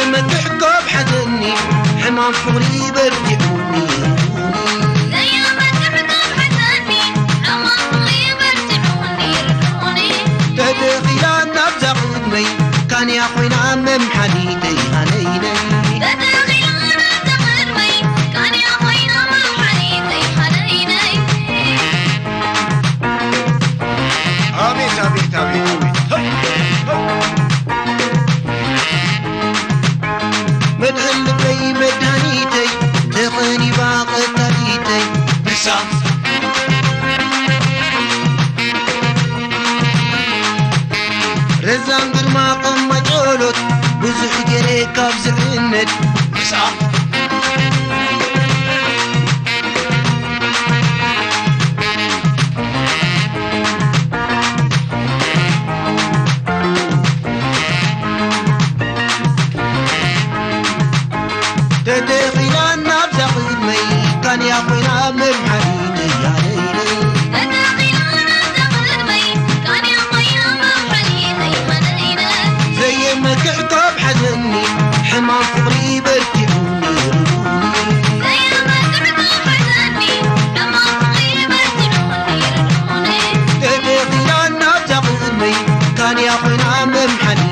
زي ما تحكوا بحزني حمام فغري برجعوني زي ما تحكوا بحزني حمام فغري برجعوني رجعوني تدخل النبز قدمي كان يا خوينا من حنيتي هنيني تدخل النبز قدمي كان يا خوينا من حنيتي هنيني آمين آمين آمين مدهن بي مدهنيتي تقني باقي تريتي بسام رزان قرما قم جولت بزح جريك ابزعند بسام تدخل النبز قدمي كان يا خوينا من حنيتي يا ليلي تدخل النبز قدمي كان يا خوينا من حنيتي هنيني زي ما تحكوا بحزني حمام فغري برجعوني زي ما تحكوا بحزني حمام فغري برجعوني رجعوني تدخل النبز قدمي كان يا خوينا من حنيتي